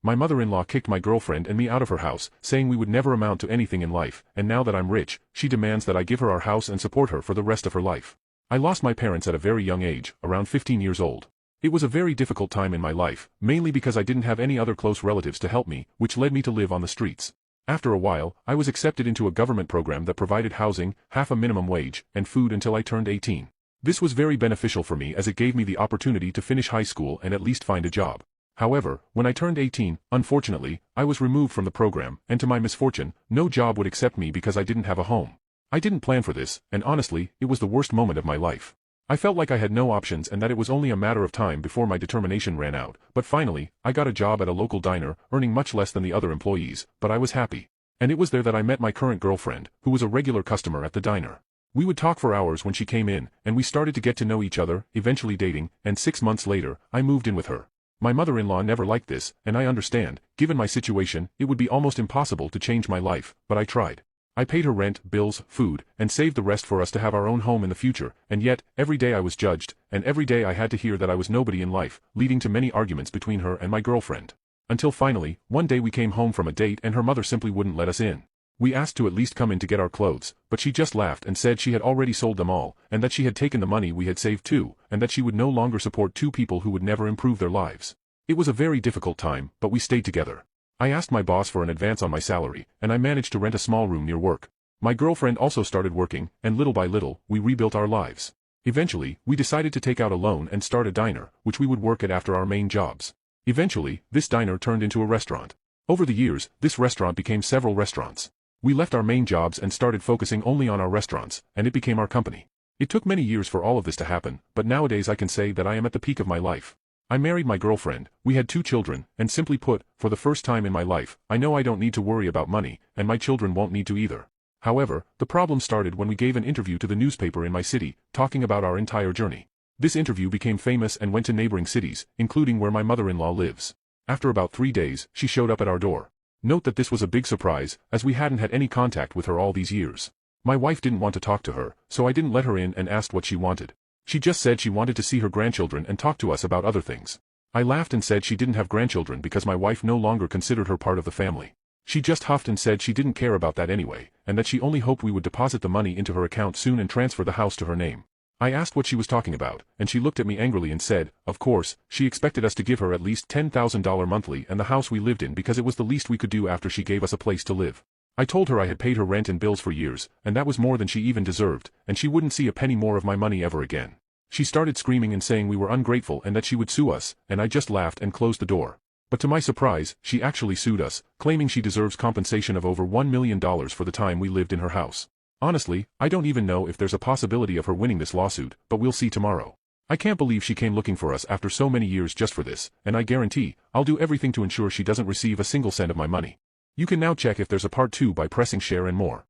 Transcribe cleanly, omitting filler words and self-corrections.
My mother-in-law kicked my girlfriend and me out of her house, saying we would never amount to anything in life, and now that I'm rich, she demands that I give her our house and support her for the rest of her life. I lost my parents at a very young age, around 15 years old. It was a very difficult time in my life, mainly because I didn't have any other close relatives to help me, which led me to live on the streets. After a while, I was accepted into a government program that provided housing, half a minimum wage, and food until I turned 18. This was very beneficial for me as it gave me the opportunity to finish high school and at least find a job. However, when I turned 18, unfortunately, I was removed from the program, and to my misfortune, no job would accept me because I didn't have a home. I didn't plan for this, and honestly, it was the worst moment of my life. I felt like I had no options and that it was only a matter of time before my determination ran out, but finally, I got a job at a local diner, earning much less than the other employees, but I was happy. And it was there that I met my current girlfriend, who was a regular customer at the diner. We would talk for hours when she came in, and we started to get to know each other, eventually dating, and 6 months later, I moved in with her. My mother-in-law never liked this, and I understand, given my situation, it would be almost impossible to change my life, but I tried. I paid her rent, bills, food, and saved the rest for us to have our own home in the future, and yet, every day I was judged, and every day I had to hear that I was nobody in life, leading to many arguments between her and my girlfriend. Until finally, one day we came home from a date and her mother simply wouldn't let us in. We asked to at least come in to get our clothes, but she just laughed and said she had already sold them all, and that she had taken the money we had saved too, and that she would no longer support two people who would never improve their lives. It was a very difficult time, but we stayed together. I asked my boss for an advance on my salary, and I managed to rent a small room near work. My girlfriend also started working, and little by little, we rebuilt our lives. Eventually, we decided to take out a loan and start a diner, which we would work at after our main jobs. Eventually, this diner turned into a restaurant. Over the years, this restaurant became several restaurants. We left our main jobs and started focusing only on our restaurants, and it became our company. It took many years for all of this to happen, but nowadays I can say that I am at the peak of my life. I married my girlfriend, we had 2 children, and simply put, for the first time in my life, I know I don't need to worry about money, and my children won't need to either. However, the problem started when we gave an interview to the newspaper in my city, talking about our entire journey. This interview became famous and went to neighboring cities, including where my mother-in-law lives. After about 3 days, she showed up at our door. Note that this was a big surprise, as we hadn't had any contact with her all these years. My wife didn't want to talk to her, so I didn't let her in and asked what she wanted. She just said she wanted to see her grandchildren and talk to us about other things. I laughed and said she didn't have grandchildren because my wife no longer considered her part of the family. She just huffed and said she didn't care about that anyway, and that she only hoped we would deposit the money into her account soon and transfer the house to her name. I asked what she was talking about, and she looked at me angrily and said, of course, she expected us to give her at least $10,000 monthly and the house we lived in because it was the least we could do after she gave us a place to live. I told her I had paid her rent and bills for years, and that was more than she even deserved, and she wouldn't see a penny more of my money ever again. She started screaming and saying we were ungrateful and that she would sue us, and I just laughed and closed the door. But to my surprise, she actually sued us, claiming she deserves compensation of over $1 million for the time we lived in her house. Honestly, I don't even know if there's a possibility of her winning this lawsuit, but we'll see tomorrow. I can't believe she came looking for us after so many years just for this, and I guarantee, I'll do everything to ensure she doesn't receive a single cent of my money. You can now check if there's a part 2 by pressing share and more.